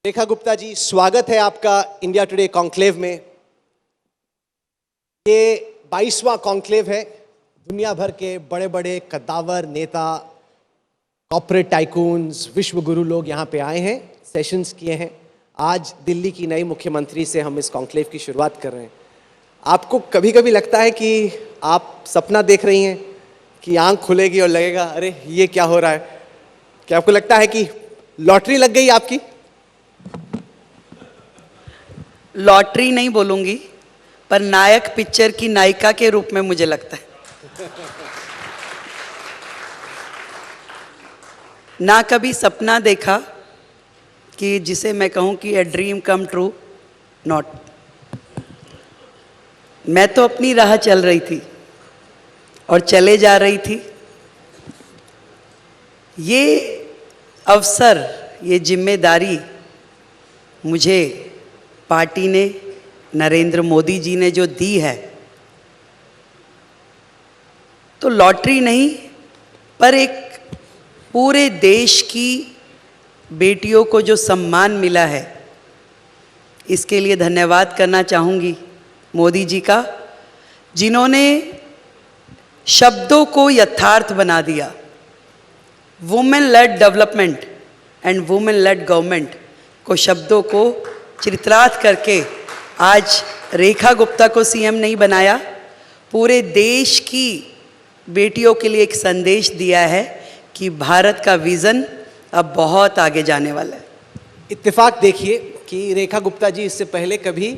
रेखा गुप्ता जी, स्वागत है आपका इंडिया टुडे कॉन्क्लेव में। ये 22वां कॉन्क्लेव है। दुनिया भर के बड़े बड़े कद्दावर नेता, कॉर्पोरेट टाइकून्स, विश्व गुरु लोग यहाँ पे आए हैं, सेशंस किए हैं। आज दिल्ली की नई मुख्यमंत्री से हम इस कॉन्क्लेव की शुरुआत कर रहे हैं। आपको कभी कभी लगता है कि आप सपना देख रही हैं कि आंख खुलेगी और लगेगा अरे ये क्या हो रहा है? क्या आपको लगता है कि लॉटरी लग गई आपकी? लॉटरी नहीं बोलूंगी, पर नायक पिक्चर की नायिका के रूप में मुझे लगता है। ना कभी सपना देखा कि जिसे मैं कहूं कि a dream come true, not. मैं तो अपनी राह चल रही थी और चले जा रही थी। ये अवसर, ये जिम्मेदारी मुझे पार्टी ने, नरेंद्र मोदी जी ने जो दी है, तो लॉटरी नहीं, पर एक पूरे देश की बेटियों को जो सम्मान मिला है, इसके लिए धन्यवाद करना चाहूँगी मोदी जी का, जिन्होंने शब्दों को यथार्थ बना दिया। Women lead development and women lead government को, शब्दों को चरितार्थ करके आज रेखा गुप्ता को सीएम नहीं बनाया, पूरे देश की बेटियों के लिए एक संदेश दिया है कि भारत का विज़न अब बहुत आगे जाने वाला है। इत्तेफाक देखिए कि रेखा गुप्ता जी इससे पहले कभी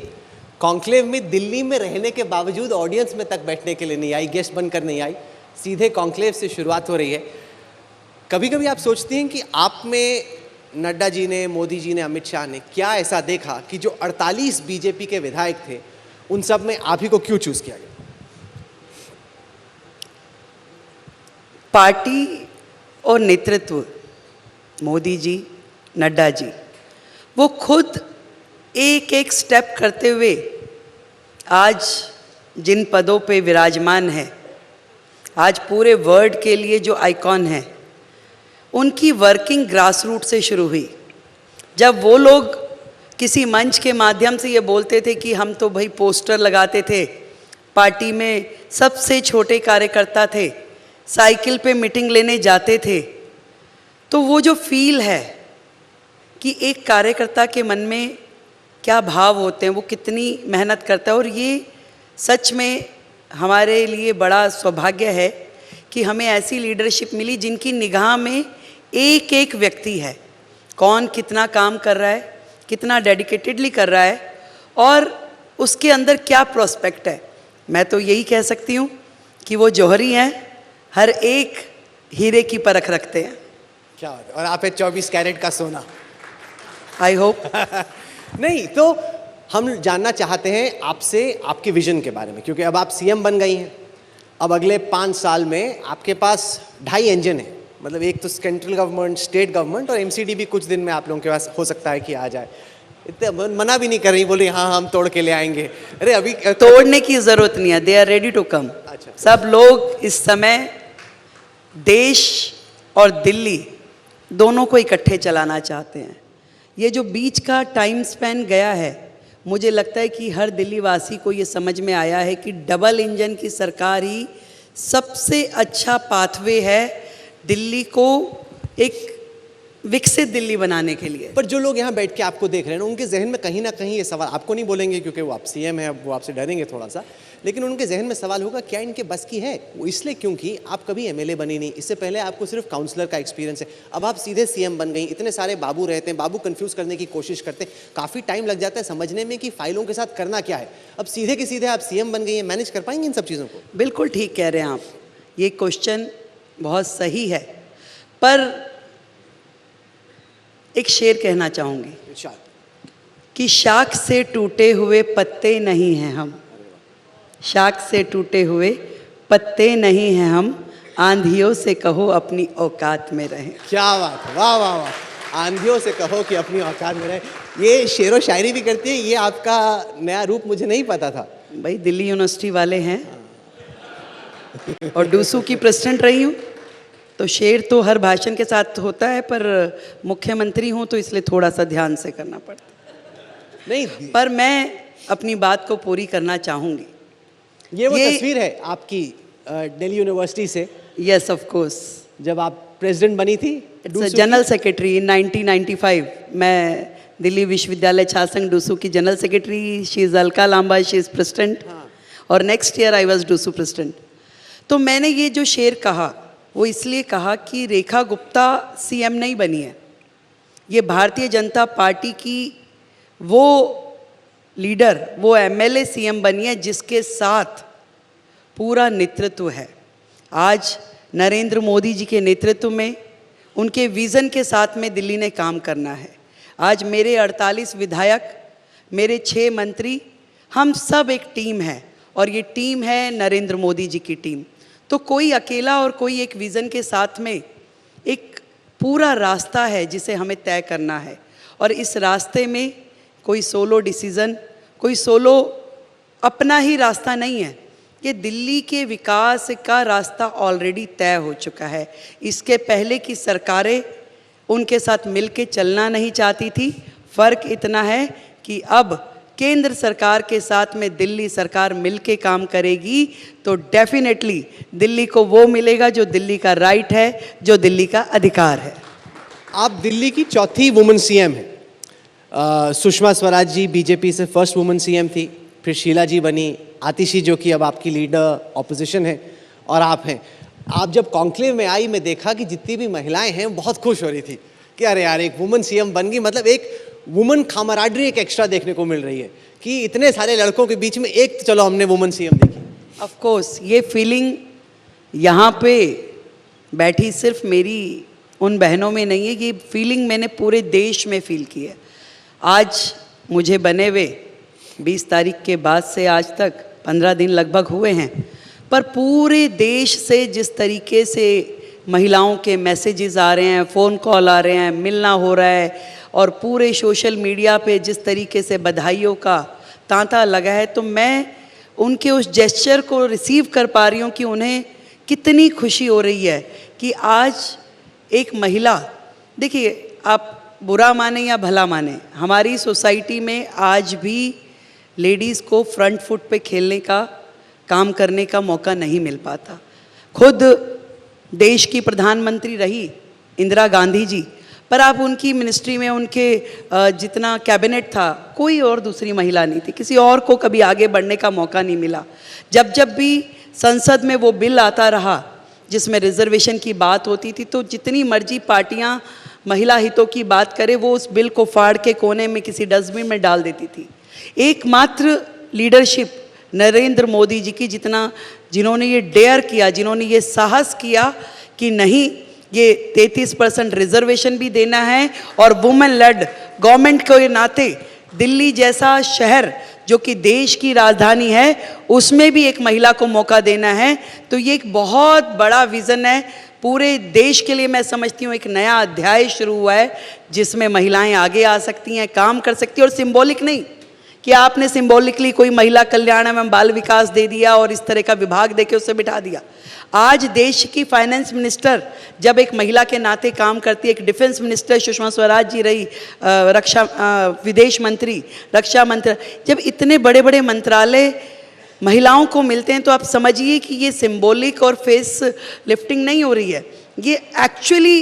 कॉन्क्लेव में दिल्ली में रहने के बावजूद ऑडियंस में तक बैठने के लिए नहीं आई, गेस्ट बनकर नहीं आई, सीधे कॉन्क्लेव से शुरुआत हो रही है। कभी कभी आप सोचती हैं कि आप में नड्डा जी ने, मोदी जी ने, अमित शाह ने क्या ऐसा देखा कि जो 48 बीजेपी के विधायक थे उन सब में आप ही को क्यों चूज किया गया? पार्टी और नेतृत्व, मोदी जी, नड्डा जी, वो खुद एक एक स्टेप करते हुए आज जिन पदों पे विराजमान है, आज पूरे वर्ल्ड के लिए जो आइकॉन है, उनकी वर्किंग ग्रास रूट से शुरू हुई। जब वो लोग किसी मंच के माध्यम से ये बोलते थे कि हम तो भाई पोस्टर लगाते थे, पार्टी में सबसे छोटे कार्यकर्ता थे, साइकिल पे मीटिंग लेने जाते थे, तो वो जो फील है कि एक कार्यकर्ता के मन में क्या भाव होते हैं, वो कितनी मेहनत करता है, और ये सच में हमारे लिए बड़ा सौभाग्य है कि हमें ऐसी लीडरशिप मिली जिनकी निगाह में एक एक व्यक्ति है, कौन कितना काम कर रहा है, कितना डेडिकेटेडली कर रहा है, और उसके अंदर क्या प्रोस्पेक्ट है। मैं तो यही कह सकती हूँ कि वो जौहरी हैं, हर एक हीरे की परख रखते हैं। क्या बात है। और आप है 24 कैरेट का सोना। I hope. नहीं तो हम जानना चाहते हैं आपसे आपके विजन के बारे में, क्योंकि अब आप सीएम बन गई हैं। अब अगले 5 साल में आपके पास 2.5 इंजन है, मतलब एक तो सेंट्रल गवर्नमेंट, स्टेट गवर्नमेंट, और एमसीडी भी कुछ दिन में आप लोगों के पास हो सकता है कि आ जाए। इतने मना भी नहीं कर रही, बोल रही हाँ हम तोड़ के ले आएंगे। अरे अभी तोड़ने की जरूरत नहीं है, they are ready to come. अच्छा। सब लोग इस समय देश और दिल्ली दोनों को इकट्ठे चलाना चाहते हैं। ये जो बीच का टाइम स्पेन गया है, मुझे लगता है कि हर दिल्ली वासी को ये समझ में आया है कि डबल इंजन की सरकार ही सबसे अच्छा पाथवे है दिल्ली को एक विकसित दिल्ली बनाने के लिए। पर जो लोग यहाँ बैठ के आपको देख रहे हैं, उनके जहन में कहीं ना कहीं ये सवाल, आपको नहीं बोलेंगे क्योंकि वो आप सीएम हैं, वो आपसे डरेंगे थोड़ा सा, लेकिन उनके जहन में सवाल होगा क्या इनके बस की है? वो इसलिए क्योंकि आप कभी एमएलए बनी नहीं, इससे पहले आपको सिर्फ काउंसलर का एक्सपीरियंस है, अब आप सीधे सीएम बन गई। इतने सारे बाबू रहते हैं, बाबू कंफ्यूज करने की कोशिश करते हैं, काफ़ी टाइम लग जाता है समझने में कि फाइलों के साथ करना क्या है। अब सीधे के सीधे आप सीएम बन गई हैं, मैनेज कर पाएंगे इन सब चीज़ों को? बिल्कुल ठीक कह रहे हैं आप, ये क्वेश्चन बहुत सही है, पर एक शेर कहना चाहूँगी कि शाख से टूटे हुए पत्ते नहीं हैं हम, शाख से टूटे हुए पत्ते नहीं हैं हम, आंधियों से कहो अपनी औकात में रहें। क्या बात है, वाह वाह वाह। आंधियों से कहो कि अपनी औकात में रहें, ये शेरो शायरी भी करती है। ये आपका नया रूप मुझे नहीं पता था। भाई दिल्ली यूनिवर्सिटी वाले हैं और डूसू की प्रेसिडेंट रही हूँ। तो शेर तो हर भाषण के साथ होता है, पर मुख्यमंत्री हूँ तो इसलिए थोड़ा सा ध्यान से करना पड़ता है। नहीं, पर मैं अपनी बात को पूरी करना चाहूँगी। ये वो तस्वीर है आपकी दिल्ली यूनिवर्सिटी से, यस ऑफ कोर्स, जब आप प्रेसिडेंट बनी थी। जनरल सेक्रेटरी इन 1995 मैं दिल्ली विश्वविद्यालय छात्र संघ डूसू की general secretary. She is Alka Lamba, she is president, और next year I was DUSU president. तो मैंने ये जो शेर कहा वो इसलिए कहा कि रेखा गुप्ता सीएम नहीं बनी है, ये भारतीय जनता पार्टी की वो लीडर, वो एमएलए सीएम बनी है जिसके साथ पूरा नेतृत्व है। आज नरेंद्र मोदी जी के नेतृत्व में, उनके विज़न के साथ में दिल्ली ने काम करना है। आज मेरे 48 विधायक, मेरे 6 मंत्री, हम सब एक टीम है, और ये टीम है नरेंद्र मोदी जी की टीम। तो कोई अकेला और कोई एक विज़न के साथ में एक पूरा रास्ता है जिसे हमें तय करना है, और इस रास्ते में कोई सोलो डिसीज़न, कोई सोलो अपना ही रास्ता नहीं है। ये दिल्ली के विकास का रास्ता ऑलरेडी तय हो चुका है। इसके पहले की सरकारें उनके साथ मिलके चलना नहीं चाहती थी। फ़र्क इतना है कि अब केंद्र सरकार के साथ में दिल्ली सरकार मिलके काम करेगी तो डेफिनेटली दिल्ली को वो मिलेगा जो दिल्ली का राइट है, जो दिल्ली का अधिकार है। आप दिल्ली की चौथी वुमेन सीएम हैं। सुषमा स्वराज जी बीजेपी से फर्स्ट वुमेन सीएम थी, फिर शीला जी बनी, आतिशी जो कि अब आपकी लीडर ऑपोजिशन है, और आप हैं। आप जब कॉन्क्लेव में आई, मैं देखा कि जितनी भी महिलाएं हैं बहुत खुश हो रही थी कि अरे यार एक वुमेन सीएम बन गई, मतलब एक वुमेन कामराडरी एक एक्स्ट्रा देखने को मिल रही है कि इतने सारे लड़कों के बीच में एक तो चलो हमने वुमेन सीएम देखी। ऑफ कोर्स ये फीलिंग यहाँ पे बैठी सिर्फ मेरी उन बहनों में नहीं है, ये फीलिंग मैंने पूरे देश में फील की है। आज मुझे बने हुए 20 तारीख के बाद से आज तक 15 दिन लगभग हुए हैं, पर पूरे देश से जिस तरीके से महिलाओं के मैसेजेस आ रहे हैं, फ़ोन कॉल आ रहे हैं, मिलना हो रहा है, और पूरे सोशल मीडिया पे जिस तरीके से बधाइयों का तांता लगा है, तो मैं उनके उस जेस्चर को रिसीव कर पा रही हूँ कि उन्हें कितनी खुशी हो रही है कि आज एक महिला, देखिए आप बुरा माने या भला माने, हमारी सोसाइटी में आज भी लेडीज़ को फ्रंट फुट पे खेलने का, काम करने का मौका नहीं मिल पाता। खुद देश की प्रधानमंत्री रही इंदिरा गांधी जी, पर आप उनकी मिनिस्ट्री में उनके जितना कैबिनेट था, कोई और दूसरी महिला नहीं थी, किसी और को कभी आगे बढ़ने का मौका नहीं मिला। जब जब भी संसद में वो बिल आता रहा जिसमें रिजर्वेशन की बात होती थी, तो जितनी मर्जी पार्टियां महिला हितों की बात करें, वो उस बिल को फाड़ के कोने में किसी डस्टबिन में डाल देती थी। एकमात्र लीडरशिप नरेंद्र मोदी जी की, जिन्होंने ये डेयर किया, जिन्होंने ये साहस किया कि नहीं, ये 33% रिजर्वेशन भी देना है, और वुमेन लेड गवर्नमेंट के नाते दिल्ली जैसा शहर जो कि देश की राजधानी है, उसमें भी एक महिला को मौका देना है। तो ये एक बहुत बड़ा विज़न है पूरे देश के लिए। मैं समझती हूँ एक नया अध्याय शुरू हुआ है जिसमें महिलाएं आगे आ सकती हैं, काम कर सकती हैं, और सिंबॉलिक नहीं कि आपने सिंबॉलिकली कोई महिला कल्याण एवं बाल विकास दे दिया और इस तरह का विभाग देके उससे बिठा दिया। आज देश की फाइनेंस मिनिस्टर जब एक महिला के नाते काम करती है, एक डिफेंस मिनिस्टर सुषमा स्वराज जी रही, विदेश मंत्री, रक्षा मंत्री, जब इतने बड़े बड़े मंत्रालय महिलाओं को मिलते हैं, तो आप समझिए कि ये सिंबॉलिक और फेस लिफ्टिंग नहीं हो रही है, ये एक्चुअली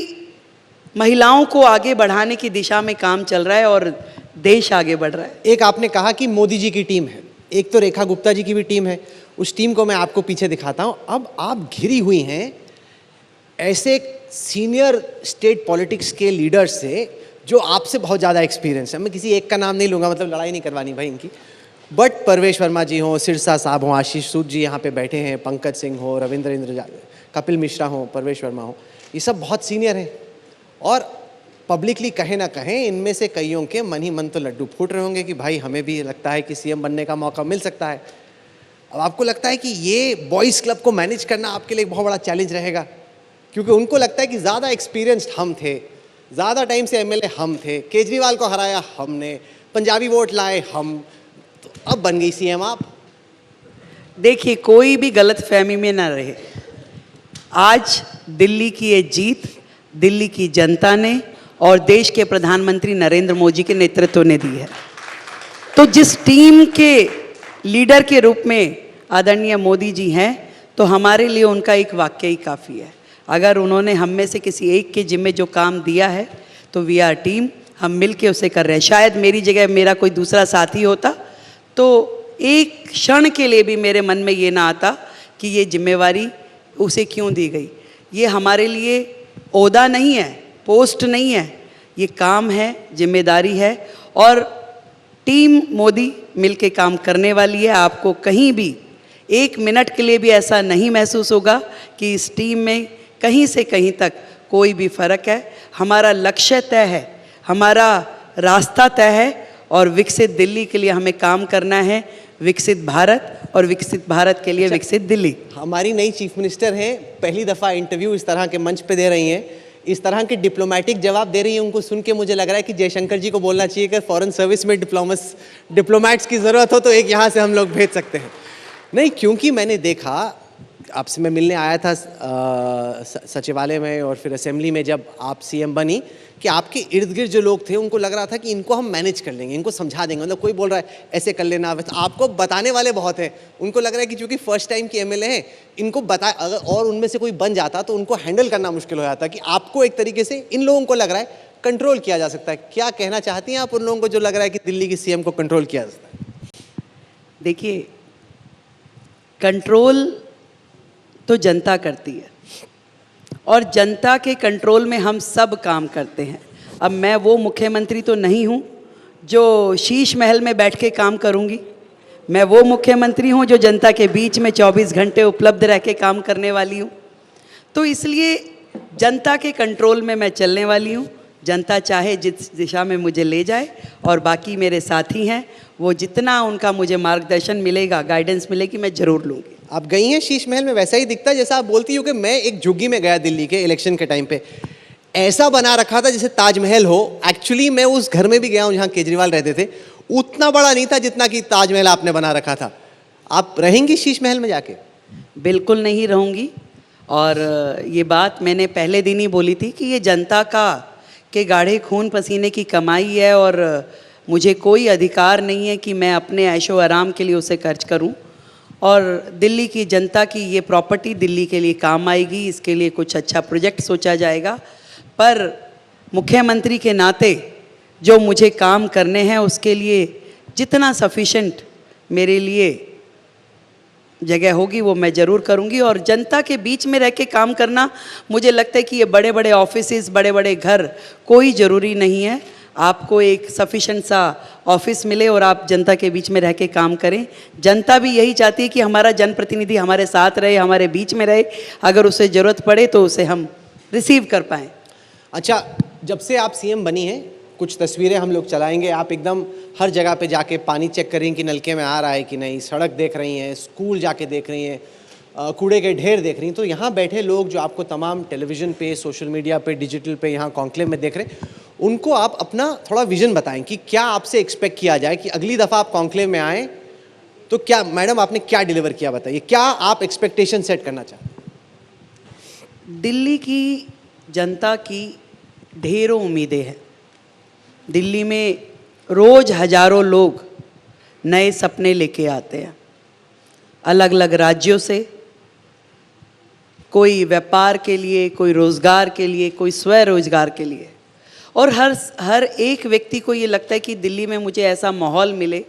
महिलाओं को आगे बढ़ाने की दिशा में काम चल रहा है और देश आगे बढ़ रहा है। एक आपने कहा कि मोदी जी की टीम है, एक तो रेखा गुप्ता जी की भी टीम है। उस टीम को मैं आपको पीछे दिखाता हूं। अब आप घिरी हुई हैं ऐसे सीनियर स्टेट पॉलिटिक्स के लीडर से जो आपसे बहुत ज़्यादा एक्सपीरियंस है। मैं किसी एक का नाम नहीं लूँगा, मतलब लड़ाई नहीं करवानी भाई इनकी, बट परवेश वर्मा जी हों, सिरसा साहब हों, आशीष सूद जी यहाँ पे बैठे हैं, पंकज सिंह हो, रविंद्र इंद्र, कपिल मिश्रा हो, परवेश वर्मा हो, ये सब बहुत सीनियर हैं। और पब्लिकली कहें ना कहें, इनमें से कईयों के मन ही मन तो लड्डू फूट रहे होंगे कि भाई हमें भी लगता है कि सीएम बनने का मौका मिल सकता है। अब आपको लगता है कि ये बॉयज़ क्लब को मैनेज करना आपके लिए एक बहुत बड़ा चैलेंज रहेगा, क्योंकि उनको लगता है कि ज़्यादा एक्सपीरियंस्ड हम थे, ज़्यादा टाइम से एमएलए हम थे, केजरीवाल को हराया हमने, पंजाबी वोट लाए हम, तो अब बन गई सीएम आप। देखिए, कोई भी गलत फहमी में ना रहे। आज दिल्ली की ये जीत दिल्ली की जनता ने और देश के प्रधानमंत्री नरेंद्र मोदी के नेतृत्व ने दी है। तो जिस टीम के लीडर के रूप में आदरणीय मोदी जी हैं, तो हमारे लिए उनका एक वाक्य ही काफ़ी है। अगर उन्होंने हम में से किसी एक के जिम्मे जो काम दिया है तो वी आर टीम, हम मिल के उसे कर रहे हैं। शायद मेरी जगह मेरा कोई दूसरा साथी होता तो एक क्षण के लिए भी मेरे मन में ये ना आता कि ये जिम्मेवारी उसे क्यों दी गई। ये हमारे लिए ओहदा नहीं है, पोस्ट नहीं है, ये काम है, जिम्मेदारी है और टीम मोदी मिलके काम करने वाली है। आपको कहीं भी एक मिनट के लिए भी ऐसा नहीं महसूस होगा कि इस टीम में कहीं से कहीं तक कोई भी फर्क है। हमारा लक्ष्य तय है, हमारा रास्ता तय है और विकसित दिल्ली के लिए हमें काम करना है। विकसित भारत और विकसित भारत के लिए विकसित दिल्ली। हमारी नई चीफ मिनिस्टर हैं, पहली दफ़ा इंटरव्यू इस तरह के मंच पे दे रही हैं, इस तरह के डिप्लोमेटिक जवाब दे रही हैं। उनको सुन के मुझे लग रहा है कि जयशंकर जी को बोलना चाहिए कि फॉरेन सर्विस में डिप्लोमैट्स की ज़रूरत हो तो एक यहाँ से हम लोग भेज सकते हैं। नहीं, क्योंकि मैंने देखा, आपसे मैं मिलने आया था सचिवालय में और फिर असेंबली में जब आप सीएम बनी, कि आपके इर्द गिर्द जो लोग थे उनको लग रहा था कि इनको हम मैनेज कर लेंगे, इनको समझा देंगे। मतलब कोई बोल रहा है ऐसे कर लेना, आपको बताने वाले बहुत हैं। उनको लग रहा है कि चूंकि फर्स्ट टाइम के एमएलए हैं, इनको बता, अगर और उनमें से कोई बन जाता तो उनको हैंडल करना मुश्किल हो जाता। कि आपको एक तरीके से इन लोगों को लग रहा है कंट्रोल किया जा सकता है। क्या कहना चाहती हैं आप उन लोगों को जो लग रहा है कि दिल्ली की सीएम को कंट्रोल किया जा सकता है? देखिए, कंट्रोल तो जनता करती है और जनता के कंट्रोल में हम सब काम करते हैं। अब मैं वो मुख्यमंत्री तो नहीं हूँ जो शीश महल में बैठ के काम करूँगी। मैं वो मुख्यमंत्री हूँ जो जनता के बीच में 24 घंटे उपलब्ध रह के काम करने वाली हूँ। तो इसलिए जनता के कंट्रोल में मैं चलने वाली हूँ। जनता चाहे जिस दिशा में मुझे ले जाए और बाकी मेरे साथी हैं, वो जितना उनका मुझे मार्गदर्शन मिलेगा, गाइडेंस मिलेगी, मैं ज़रूर लूँगी। आप गई हैं शीश महल में, वैसा ही दिखता है जैसा आप बोलती हो कि मैं एक झुग्गी में गया दिल्ली के इलेक्शन के टाइम पे, ऐसा बना रखा था जैसे ताजमहल हो। एक्चुअली मैं उस घर में भी गया हूँ जहाँ केजरीवाल रहते थे, उतना बड़ा नहीं था जितना कि ताजमहल आपने बना रखा था। आप रहेंगी शीश महल में जाके? बिल्कुल नहीं रहूँगी। और ये बात मैंने पहले दिन ही बोली थी कि ये जनता के गाढ़े खून पसीने की कमाई है और मुझे कोई अधिकार नहीं है कि मैं अपने ऐशो आराम के लिए उसे खर्च करूं। और दिल्ली की जनता की ये प्रॉपर्टी दिल्ली के लिए काम आएगी, इसके लिए कुछ अच्छा प्रोजेक्ट सोचा जाएगा। पर मुख्यमंत्री के नाते जो मुझे काम करने हैं उसके लिए जितना सफिशेंट मेरे लिए जगह होगी वो मैं ज़रूर करूंगी। और जनता के बीच में रह के काम करना, मुझे लगता है कि ये बड़े बड़े ऑफिसेस, बड़े बड़े घर कोई ज़रूरी नहीं है। आपको एक सफिशेंट सा ऑफिस मिले और आप जनता के बीच में रह के काम करें। जनता भी यही चाहती है कि हमारा जनप्रतिनिधि हमारे साथ रहे, हमारे बीच में रहे, अगर उसे ज़रूरत पड़े तो उसे हम रिसीव कर पाएँ। अच्छा, जब से आप सीएम बनी हैं, कुछ तस्वीरें हम लोग चलाएंगे, आप एकदम हर जगह पे जाके पानी चेक करें कि नलके में आ रहा है कि नहीं, सड़क देख रही हैं, स्कूल जाके देख रही हैं, कूड़े के ढेर देख रही हैं। तो यहाँ बैठे लोग जो आपको तमाम टेलीविज़न पे, सोशल मीडिया पे, डिजिटल पे, यहाँ कॉन्क्लेव में देख रहे हैं, उनको आप अपना थोड़ा विजन बताएं कि क्या आपसे एक्सपेक्ट किया जाए कि अगली दफ़ा आप कॉन्क्लेव में आएँ तो क्या, मैडम आपने क्या डिलीवर किया बताइए, क्या आप एक्सपेक्टेशन सेट करना चाहते हैं? दिल्ली की जनता की ढेरों उम्मीदें हैं। दिल्ली में रोज़ हजारों लोग नए सपने लेके आते हैं, अलग अलग राज्यों से, कोई व्यापार के लिए, कोई रोज़गार के लिए, कोई स्वरोजगार के लिए। और हर एक व्यक्ति को ये लगता है कि दिल्ली में मुझे ऐसा माहौल मिले,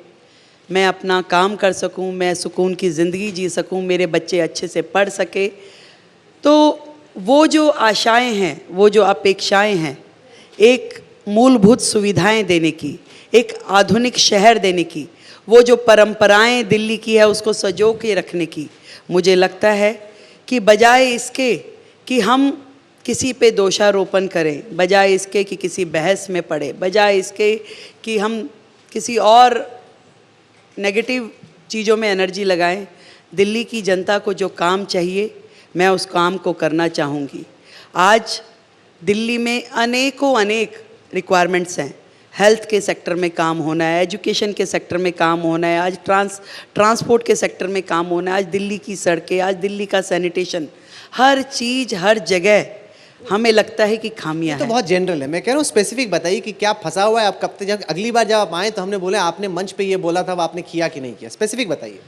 मैं अपना काम कर सकूं, मैं सुकून की ज़िंदगी जी सकूं, मेरे बच्चे अच्छे से पढ़ सके। तो वो जो आशाएं हैं, वो जो अपेक्षाएं हैं, एक मूलभूत सुविधाएं देने की, एक आधुनिक शहर देने की, वो जो परंपराएं दिल्ली की है उसको सजो के रखने की, मुझे लगता है कि बजाय इसके कि हम किसी पे दोषारोपण करें, बजाय इसके कि किसी बहस में पड़े, बजाय इसके कि हम किसी और नेगेटिव चीज़ों में एनर्जी लगाएं, दिल्ली की जनता को जो काम चाहिए मैं उस काम को करना चाहूँगी। आज दिल्ली में अनेक रिक्वायरमेंट्स हैं। हेल्थ के सेक्टर में काम होना है, एजुकेशन के सेक्टर में काम होना है, आज ट्रांसपोर्ट के सेक्टर में काम होना है, आज दिल्ली की सड़कें, आज दिल्ली का सैनिटेशन, हर चीज़ हर जगह हमें लगता है कि खामियां तो हैं। बहुत जनरल है, मैं कह रहा हूँ स्पेसिफिक बताइए कि क्या फंसा हुआ है। आप कब तक, जब अगली बार जब आप आए तो हमने बोले आपने मंच पे ये बोला था, वो आपने किया कि नहीं किया, स्पेसिफिक बताइए।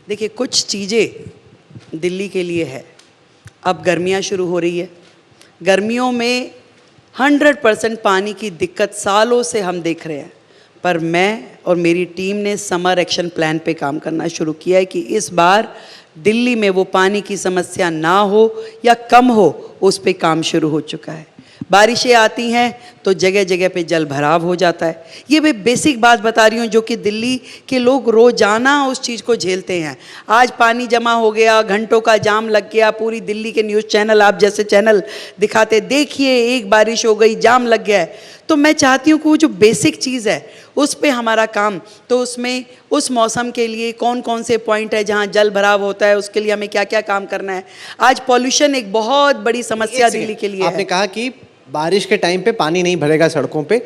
देखिए, कुछ चीज़ें दिल्ली के लिए है। अब गर्मियाँ शुरू हो रही है, गर्मियों में 100% पानी की दिक्कत सालों से हम देख रहे हैं, पर मैं और मेरी टीम ने समर एक्शन प्लान पे काम करना शुरू किया है कि इस बार दिल्ली में वो पानी की समस्या ना हो या कम हो, उस पे काम शुरू हो चुका है। बारिशें आती हैं तो जगह जगह पे जल भराव हो जाता है। ये मैं बेसिक बात बता रही हूँ जो कि दिल्ली के लोग रोज़ाना उस चीज़ को झेलते हैं। आज पानी जमा हो गया, घंटों का जाम लग गया, पूरी दिल्ली के न्यूज़ चैनल, आप जैसे चैनल दिखाते, देखिए एक बारिश हो गई, जाम लग गया है। तो मैं चाहती हूँ कि वो जो बेसिक चीज़ है उस पे हमारा काम, तो उसमें उस मौसम के लिए कौन कौन से पॉइंट है जहाँ जल भराव होता है, उसके लिए हमें क्या क्या काम करना है। आज पॉल्यूशन एक बहुत बड़ी समस्या दिल्ली के लिए आपने है। कहा कि बारिश के टाइम पे पानी नहीं भरेगा सड़कों पे,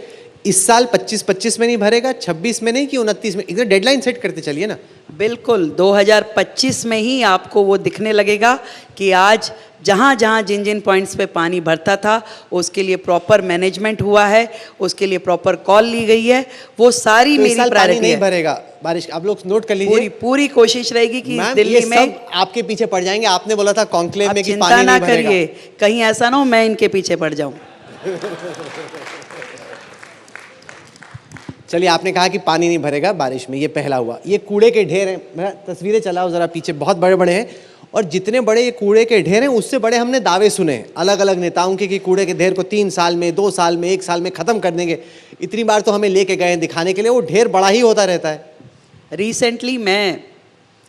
इस साल 25-25 में नहीं भरेगा, 26 में नहीं कि 29 में, एकदम डेडलाइन सेट करते चलिए ना। बिल्कुल 2025 में ही आपको वो दिखने लगेगा कि आज जहाँ जहाँ जिन जिन पॉइंट्स पे पानी भरता था उसके लिए प्रॉपर मैनेजमेंट हुआ है, उसके लिए प्रॉपर कॉल ली गई है। वो सारी तो इस मेरी साल पानी प्रायोरिटी नहीं है। भरेगा बारिश, आप लोग नोट कर पूरी लीजिए। पूरी कोशिश रहेगी कि मैम, दिल्ली ये में। सब आपके पीछे पड़ जाएंगे, आपने बोला था कॉन्क्लेव आप में कि चिंता पानी ना नहीं भरेगा। करिए, कहीं ऐसा ना हो मैं इनके पीछे पड़ जाऊं। चलिए, आपने कहा कि पानी नहीं भरेगा बारिश में, ये पहला हुआ। ये कूड़े के ढेर हैं, मैं तस्वीरें चलाओ जरा पीछे, बहुत बड़े बड़े हैं। और जितने बड़े ये कूड़े के ढेर हैं उससे बड़े हमने दावे सुने हैं अलग अलग नेताओं के कि कूड़े के ढेर को 3 साल में, 2 साल में, 1 साल में खत्म कर देंगे। इतनी बार तो हमें लेके गए हैं दिखाने के लिए, वो ढेर बड़ा ही होता रहता है। रिसेंटली मैं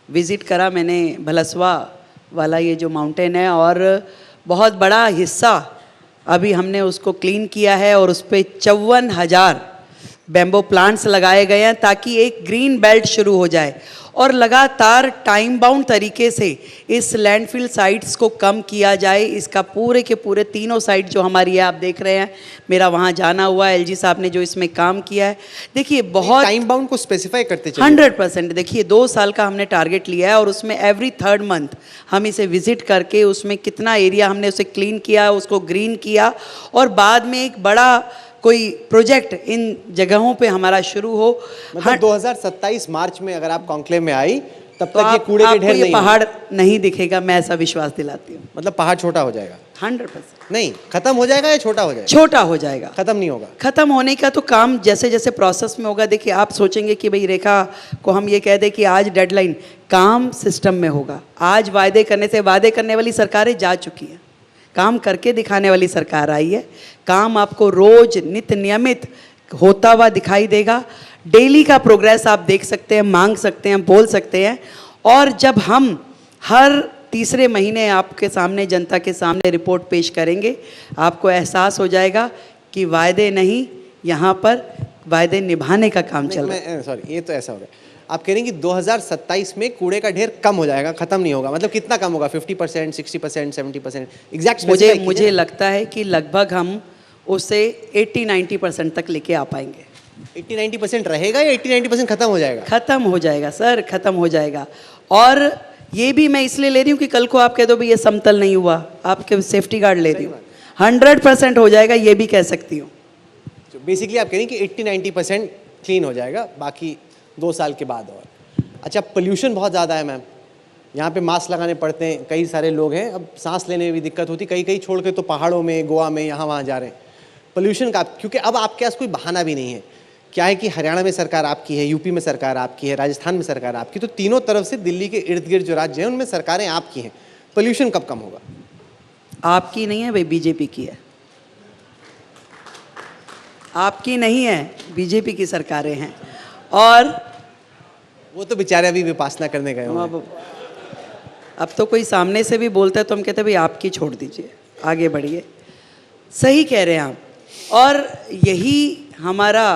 विज़िट करा मैंने भलसवा वाला ये जो माउंटेन है, और बहुत बड़ा हिस्सा अभी हमने उसको क्लीन किया है और उस पर 54,000 बैम्बो प्लांट्स लगाए गए हैं ताकि एक ग्रीन बेल्ट शुरू हो जाए। और लगातार टाइम बाउंड तरीके से इस लैंडफिल साइट्स को कम किया जाए। इसका पूरे के पूरे तीनों साइट जो हमारी है, आप देख रहे हैं, मेरा वहाँ जाना हुआ है, एलजी साहब ने जो इसमें काम किया है। देखिए बहुत टाइम बाउंड को स्पेसिफाई करते चलिए। 100%। देखिए 2 साल का हमने टारगेट लिया है और उसमें एवरी 3rd मंथ हम इसे विजिट करके उसमें कितना एरिया हमने उसे क्लीन किया, उसको ग्रीन किया, और बाद में एक बड़ा कोई प्रोजेक्ट इन जगहों पे हमारा शुरू हो। मतलब 2027 मार्च में अगर आप कॉन्क्लेव में आई तब तो तक ये कूड़े के आपको ढेर ये नहीं पहाड़ नहीं दिखेगा, मैं ऐसा विश्वास दिलाती हूँ। मतलब पहाड़ छोटा हो जाएगा? 100% नहीं, खत्म हो जाएगा या छोटा हो जाएगा? छोटा हो जाएगा, खत्म नहीं होगा। खत्म होने का तो काम जैसे जैसे प्रोसेस में होगा। देखिए आप सोचेंगे कि भाई रेखा को हम ये कह दें कि आज डेडलाइन, काम सिस्टम में होगा। आज वादे करने से, वादे करने वाली सरकारें जा चुकी हैं, काम करके दिखाने वाली सरकार आई है। काम आपको रोज नित्य नियमित होता हुआ दिखाई देगा। डेली का प्रोग्रेस आप देख सकते हैं, मांग सकते हैं, बोल सकते हैं। और जब हम हर तीसरे महीने आपके सामने, जनता के सामने रिपोर्ट पेश करेंगे, आपको एहसास हो जाएगा कि वायदे नहीं, यहाँ पर वायदे निभाने का काम चल रहा है। सॉरी, ये तो ऐसा हो गया। आप कह रहे हैं कि 2027 में कूड़े का ढेर कम हो जाएगा, खत्म नहीं होगा। मतलब कितना कम होगा? 50%, 60%, 70%? एग्जैक्ट मुझे लगता है कि लगभग हम उसे 80-90% तक लेके आ पाएंगे। 80-90% रहेगा या 80-90% खत्म हो जाएगा? खत्म हो जाएगा सर, खत्म हो जाएगा। और ये भी मैं इसलिए ले रही हूँ कि कल को आप कह दो भाई ये समतल नहीं हुआ, आपके सेफ्टी गार्ड ले रही हूँ। 100% हो जाएगा, ये भी कह सकती हूँ। बेसिकली आप कह रही हैं कि 80-90% क्लीन हो जाएगा, बाकी 2 साल के बाद। और अच्छा, पोल्यूशन बहुत ज़्यादा है मैम, यहाँ पे मास्क लगाने पड़ते हैं, कई सारे लोग हैं, अब सांस लेने में भी दिक्कत होती, कहीं कहीं छोड़ के तो पहाड़ों में, गोवा में, यहाँ वहाँ जा रहे हैं पोल्यूशन का। क्योंकि अब आपके पास कोई बहाना भी नहीं है। क्या है कि हरियाणा में सरकार आपकी है, यूपी में सरकार आपकी है, राजस्थान में सरकार आपकी, तो तीनों तरफ से दिल्ली के इर्द गिर्द जो राज्य हैं उनमें सरकारें आपकी हैं। पोल्यूशन कब कम होगा? आपकी नहीं है भाई, बीजेपी की है। आपकी नहीं है, बीजेपी की सरकारें हैं। और वो तो बेचारे अभी विपासना करने गए हैं। अब तो कोई सामने से भी बोलता है तो हम कहते हैं भाई आपकी छोड़ दीजिए, आगे बढ़िए। सही कह रहे हैं आप। और यही हमारा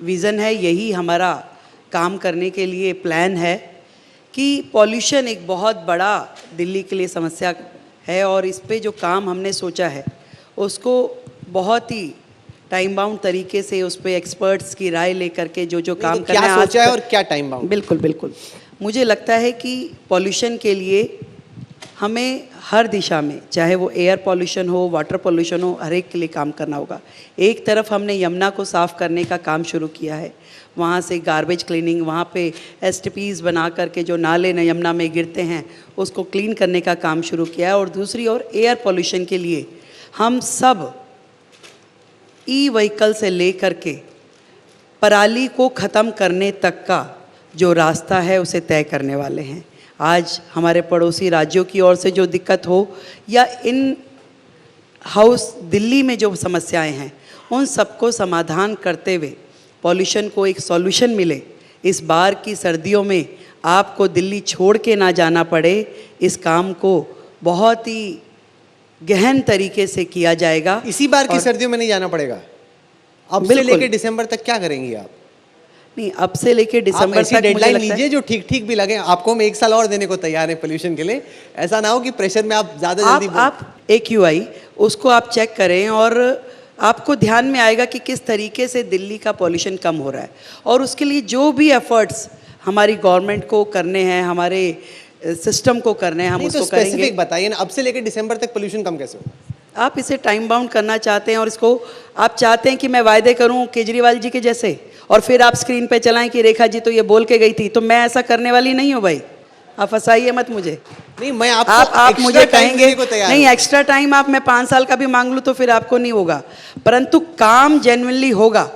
विज़न है, यही हमारा काम करने के लिए प्लान है कि पॉल्यूशन एक बहुत बड़ा दिल्ली के लिए समस्या है, और इस पे जो काम हमने सोचा है उसको बहुत ही टाइम बाउंड तरीके से उस पर एक्सपर्ट्स की राय लेकर के जो काम तो करना है क्या आज सोचा है और क्या टाइम बाउंड? बिल्कुल बिल्कुल। मुझे लगता है कि पॉल्यूशन के लिए हमें हर दिशा में, चाहे वो एयर पॉल्यूशन हो, वाटर पॉल्यूशन हो, हर एक के लिए काम करना होगा। एक तरफ हमने यमुना को साफ़ करने का काम शुरू किया है, वहाँ से गार्बेज क्लीनिंग, वहाँ पे एसटीपीज़ बना करके जो नाले न यमुना में गिरते हैं उसको क्लीन करने का काम शुरू किया है। और दूसरी ओर एयर पॉल्यूशन के लिए हम सब ई व्हीकल से ले करके पराली को ख़त्म करने तक का जो रास्ता है उसे तय करने वाले हैं। आज हमारे पड़ोसी राज्यों की ओर से जो दिक्कत हो या इन हाउस दिल्ली में जो समस्याएं हैं उन सबको समाधान करते हुए पॉल्यूशन को एक सॉल्यूशन मिले, इस बार की सर्दियों में आपको दिल्ली छोड़ के ना जाना पड़े, इस काम को बहुत ही गहन तरीके से किया जाएगा। इसी बार की सर्दियों में नहीं जाना पड़ेगा? अब से बिल्कुल। लेके दिसंबर तक क्या करेंगी आप? नहीं, अब से लेके आप दिसंबर ऐसी तक मुझे डेडलाइन लगता है लीजिए जो ठीक ठीक भी लगे। आपको हम 1 साल और देने को तैयार है पोल्यूशन के लिए। ऐसा ना हो कि प्रेशर में आप ज्यादा जल्दी आप AQI उसको आप चेक करें और आपको ध्यान में आएगा कि किस तरीके से दिल्ली का पॉल्यूशन कम हो रहा है। और उसके लिए जो भी एफर्ट्स हमारी गवर्नमेंट को करने हैं, हमारे सिस्टम को करने हैं, हम नहीं, तो उसको करेंगे। स्पेसिफिक बताइए ना, अब से लेकर दिसंबर तक पोल्यूशन कम कैसे होगा? आप इसे टाइम बाउंड करना चाहते हैं और इसको आप चाहते हैं कि मैं वायदे करूं केजरीवाल जी के जैसे और फिर आप स्क्रीन पे चलाएं कि रेखा जी तो ये बोल के गई थी, तो मैं ऐसा करने वाली नहीं हूं भाई। आप फंसाइए मत मुझे। नहीं, मैं आपको आप extra मुझे time कहेंगे देने को तैयार नहीं हूं। एक्स्ट्रा टाइम आप मैं 5 साल का भी मांग लूँ तो फिर आपको नहीं होगा, परंतु काम जेन्युइनली होगा।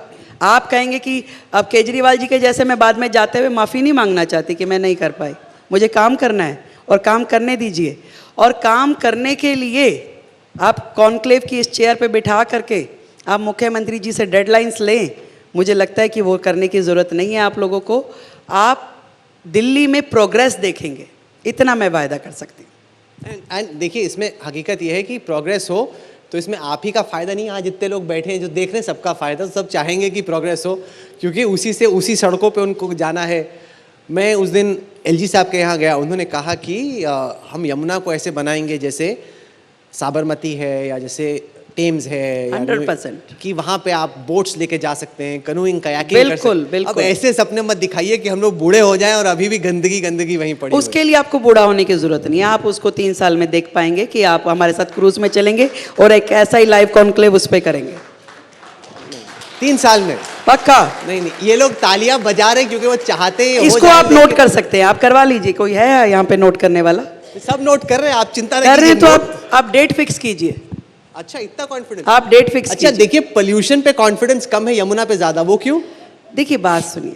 आप कहेंगे कि अब केजरीवाल जी के जैसे मैं बाद में जाते हुए माफ़ी नहीं मांगना चाहती कि मैं नहीं कर पाई, मुझे काम करना है और काम करने दीजिए। और काम करने के लिए आप कॉन्क्लेव की इस चेयर पे बिठा करके आप मुख्यमंत्री जी से डेडलाइंस लें। मुझे लगता है कि वो करने की ज़रूरत नहीं है आप लोगों को। आप दिल्ली में प्रोग्रेस देखेंगे, इतना मैं वायदा कर सकती हूँ। एंड देखिए, इसमें हकीकत यह है कि प्रोग्रेस हो तो इसमें आप ही का फ़ायदा नहीं, आज जितने लोग बैठे हैं जो देख रहे हैं सबका फ़ायदा। सब चाहेंगे कि प्रोग्रेस हो क्योंकि उसी से उसी सड़कों पे उनको जाना है। मैं उस दिन LG साहब के यहाँ गया, उन्होंने कहा कि हम यमुना को ऐसे बनाएंगे जैसे साबरमती है या जैसे टेम्स है या 100% कि वहाँ पे आप बोट्स लेके जा सकते हैं, कनूइंग कयाकिंग कर सकते हैं। बिल्कुल। अब ऐसे सपने मत दिखाइए कि हम लोग बूढ़े हो जाएं और अभी भी गंदगी गंदगी वहीं पड़ी उसके लिए आपको बूढ़ा होने की ज़रूरत नहीं है। आप उसको 3 साल में देख पाएंगे कि आप हमारे साथ क्रूज में चलेंगे और एक ऐसा ही लाइव कॉन्क्लेव उस पर करेंगे 3 साल में। पक्का। नहीं, ये लोग तालियां बजा रहे हैं क्योंकि वो चाहते हैं। इसको आप नोट कर सकते हैं, आप करवा लीजिए। कोई है यहाँ पे नोट करने वाला? सब नोट कर रहे हैं, आप चिंता कर रहे हैं तो कीजिए। आप डेट फिक्स कीजिए। अच्छा, इतना कॉन्फिडेंस? आप डेट फिक्स अच्छा, कीजिए। देखिए पोल्यूशन पे कॉन्फिडेंस कम है, यमुना पे ज्यादा, वो क्यों? देखिए बात सुनिए,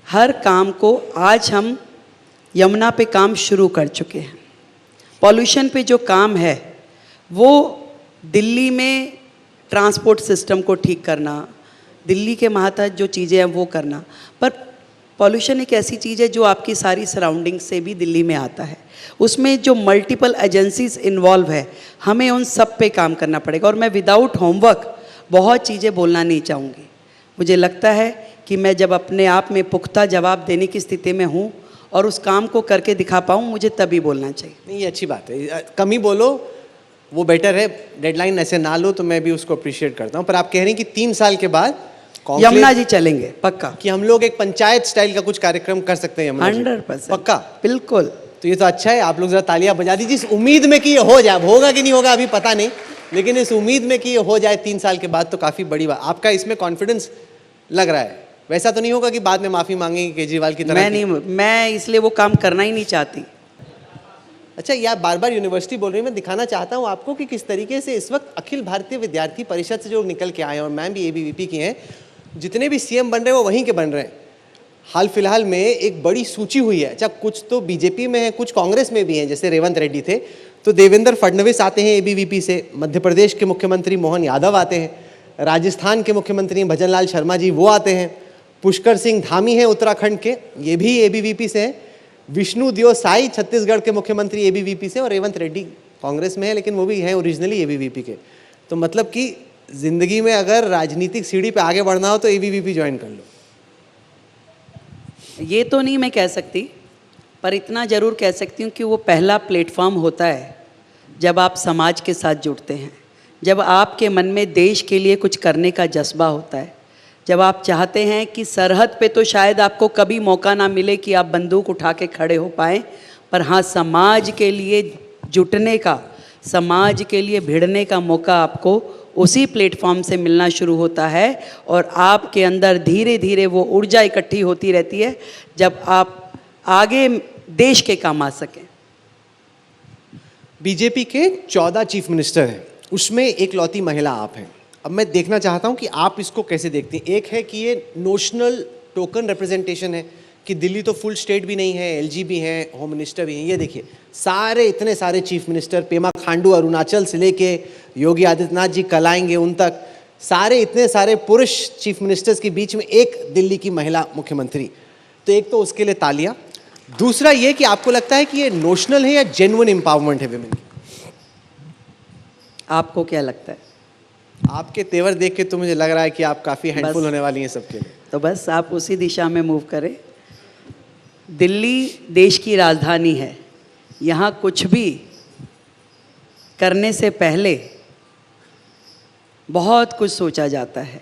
हर काम को आज हम यमुना पे काम शुरू कर चुके हैं। पॉल्यूशन पे जो काम है वो दिल्ली में ट्रांसपोर्ट सिस्टम को ठीक करना, दिल्ली के महत्व जो चीज़ें हैं वो करना, पर पॉल्यूशन एक ऐसी चीज़ है जो आपकी सारी सराउंडिंग से भी दिल्ली में आता है। उसमें जो मल्टीपल एजेंसीज इन्वॉल्व है, हमें उन सब पे काम करना पड़ेगा। और मैं विदाउट होमवर्क बहुत चीज़ें बोलना नहीं चाहूँगी। मुझे लगता है कि मैं जब अपने आप में पुख्ता जवाब देने की स्थिति में हूँ और उस काम को करके दिखा पाऊँ, मुझे तभी बोलना चाहिए। नहीं, ये अच्छी बात है, कम ही बोलो वो बेटर है। डेडलाइन ऐसे ना लो तो मैं भी उसको अप्रिशिएट करता हूँ। पर आप कह रहे हैं कि 3 साल के बाद यमुना जी चलेंगे पक्का, कि हम लोग एक पंचायत स्टाइल का कुछ कार्यक्रम कर सकते हैं यमुना जी। 100% पक्का? बिल्कुल। तो ये तो अच्छा है, आप लोग जरा तालियां बजा दीजिए इस उम्मीद में कि ये हो जाए। होगा कि नहीं होगा अभी पता नहीं, लेकिन इस उम्मीद में कि ये हो जाए 3 साल के बाद तो काफ़ी बड़ी बात। आपका इसमें कॉन्फिडेंस लग रहा है। वैसा तो नहीं होगा कि बाद में माफ़ी मांगेंगे केजरीवाल की तरह? मैं इसलिए वो काम करना ही नहीं चाहती। अच्छा, यार बार बार यूनिवर्सिटी बोल रही हूँ, मैं दिखाना चाहता हूँ आपको कि किस तरीके से इस वक्त अखिल भारतीय विद्यार्थी परिषद से जो निकल के आए हैं, और मैम भी ABVP की हैं, जितने भी CM बन रहे हैं वो वहीं के बन रहे हैं। हाल फिलहाल में एक बड़ी सूची हुई है। अच्छा, कुछ तो BJP में है, कुछ कांग्रेस में भी हैं, जैसे रेवंत रेड्डी थे, तो देवेंद्र फडणवीस आते हैं ABVP से, मध्य प्रदेश के मुख्यमंत्री मोहन यादव आते हैं, राजस्थान के मुख्यमंत्री भजनलाल शर्मा जी वो आते हैं, पुष्कर सिंह धामी हैं उत्तराखंड के, ये भी ABVP से हैं, विष्णु दियो साई छत्तीसगढ़ के मुख्यमंत्री ABVP से, और रेवंत रेड्डी कांग्रेस में है लेकिन वो भी हैं ओरिजिनली ABVP के। तो मतलब कि जिंदगी में अगर राजनीतिक सीढ़ी पे आगे बढ़ना हो तो ABVP ज्वाइन कर लो। ये तो नहीं मैं कह सकती, पर इतना ज़रूर कह सकती हूँ कि वो पहला प्लेटफॉर्म होता है जब आप समाज के साथ जुड़ते हैं, जब आपके मन में देश के लिए कुछ करने का जज्बा होता है, जब आप चाहते हैं कि सरहद पे तो शायद आपको कभी मौका ना मिले कि आप बंदूक उठा के खड़े हो पाएँ, पर हाँ समाज के लिए जुटने का, समाज के लिए भिड़ने का मौका आपको उसी प्लेटफॉर्म से मिलना शुरू होता है और आपके अंदर धीरे धीरे वो ऊर्जा इकट्ठी होती रहती है जब आप आगे देश के काम आ सकें। बीजेपी के 14 चीफ मिनिस्टर हैं, उसमें एक लौती महिला आप हैं। अब मैं देखना चाहता हूं कि आप इसको कैसे देखती हैं। एक है कि ये नोशनल टोकन रिप्रेजेंटेशन है कि दिल्ली तो फुल स्टेट भी नहीं है, एलजी भी हैं, होम मिनिस्टर भी हैं। ये देखिए सारे इतने सारे चीफ मिनिस्टर, पेमा खांडू अरुणाचल से लेके योगी आदित्यनाथ जी कल आएंगे उन तक, सारे इतने सारे पुरुष चीफ मिनिस्टर्स के बीच में एक दिल्ली की महिला मुख्यमंत्री। तो एक तो उसके लिए तालियां। दूसरा ये कि आपको लगता है कि ये नोशनल है या जेन्युइन एम्पावरमेंट है विमेन की? आपको क्या लगता है? आपके तेवर देख के तो मुझे लग रहा है कि आप काफ़ी हैंडफुल होने वाली हैं सबके लिए। तो बस आप उसी दिशा में मूव करें। दिल्ली देश की राजधानी है, यहाँ कुछ भी करने से पहले बहुत कुछ सोचा जाता है।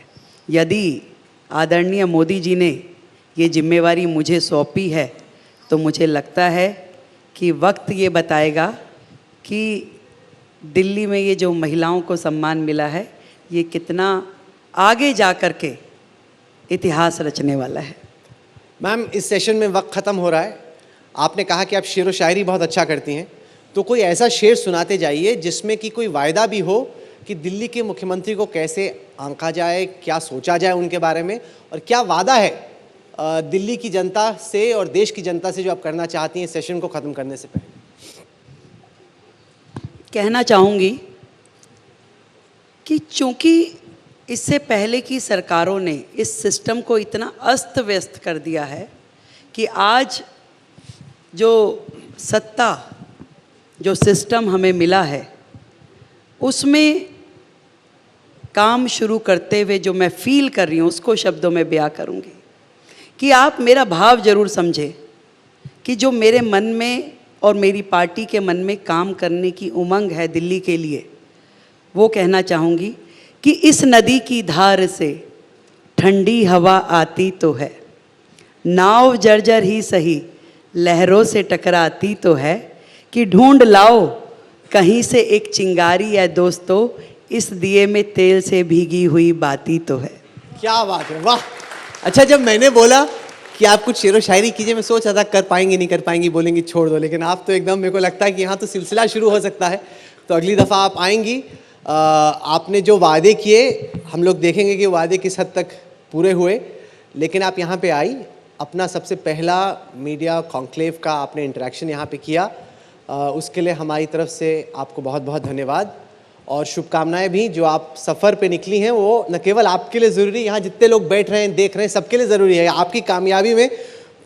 यदि आदरणीय मोदी जी ने ये जिम्मेवारी मुझे सौंपी है तो मुझे लगता है कि वक्त ये बताएगा कि दिल्ली में ये जो महिलाओं को सम्मान मिला है ये कितना आगे जा कर के इतिहास रचने वाला है। मैम, इस सेशन में वक्त ख़त्म हो रहा है। आपने कहा कि आप शेर व शायरी बहुत अच्छा करती हैं, तो कोई ऐसा शेर सुनाते जाइए जिसमें कि कोई वायदा भी हो कि दिल्ली के मुख्यमंत्री को कैसे आंका जाए, क्या सोचा जाए उनके बारे में, और क्या वादा है दिल्ली की जनता से और देश की जनता से जो आप करना चाहती हैं सेशन को ख़त्म करने से पहले। कहना चाहूँगी कि चूँकि इससे पहले की सरकारों ने इस सिस्टम को इतना अस्त व्यस्त कर दिया है कि आज जो सत्ता, जो सिस्टम हमें मिला है, उसमें काम शुरू करते हुए जो मैं फील कर रही हूँ उसको शब्दों में बयां करूँगी कि आप मेरा भाव ज़रूर समझें कि जो मेरे मन में और मेरी पार्टी के मन में काम करने की उमंग है दिल्ली के लिए, वो कहना चाहूँगी कि इस नदी की धार से ठंडी हवा आती तो है, नाव जर्जर ही सही लहरों से टकराती तो है, कि ढूंढ लाओ कहीं से एक चिंगारी है दोस्तों, इस दिए में तेल से भीगी हुई बाती तो है। क्या बात है, वाह। अच्छा, जब मैंने बोला कि आप कुछ शेरो शायरी कीजिए, मैं सोच रहा था कर पाएंगी नहीं कर पाएंगी, बोलेंगी छोड़ दो, लेकिन आप तो एकदम, मेरे को लगता है कि यहाँ तो सिलसिला शुरू हो सकता है। तो अगली दफ़ा आप आएंगी, आपने जो वादे किए हम लोग देखेंगे कि वादे किस हद तक पूरे हुए, लेकिन आप यहाँ पे आई, अपना सबसे पहला मीडिया कॉन्क्लेव का आपने इंटरेक्शन यहाँ पे किया, उसके लिए हमारी तरफ से आपको बहुत बहुत धन्यवाद और शुभकामनाएं भी। जो आप सफ़र पे निकली हैं वो न केवल आपके लिए ज़रूरी, यहाँ जितने लोग बैठ रहे हैं देख रहे हैं सबके लिए ज़रूरी है। आपकी कामयाबी में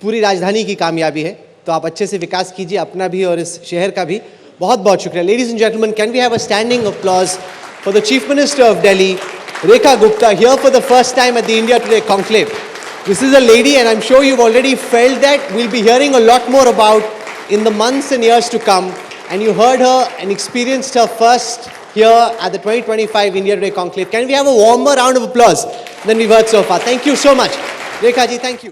पूरी राजधानी की कामयाबी है, तो आप अच्छे से विकास कीजिए, अपना भी और इस शहर का भी। बहुत बहुत शुक्रिया। Ladies and gentleman, can we have a standing applause for the chief minister of Delhi, Rekha Gupta, here for the first time at the India Today conclave. This is a lady, and I'm sure you've already felt that we'll be hearing a lot more about in the months and years to come. And you heard her and experienced her first here at the 2025 India Today conclave. Can we have a warmer round of applause than we've heard so far? Thank you so much. Rekha ji, thank you.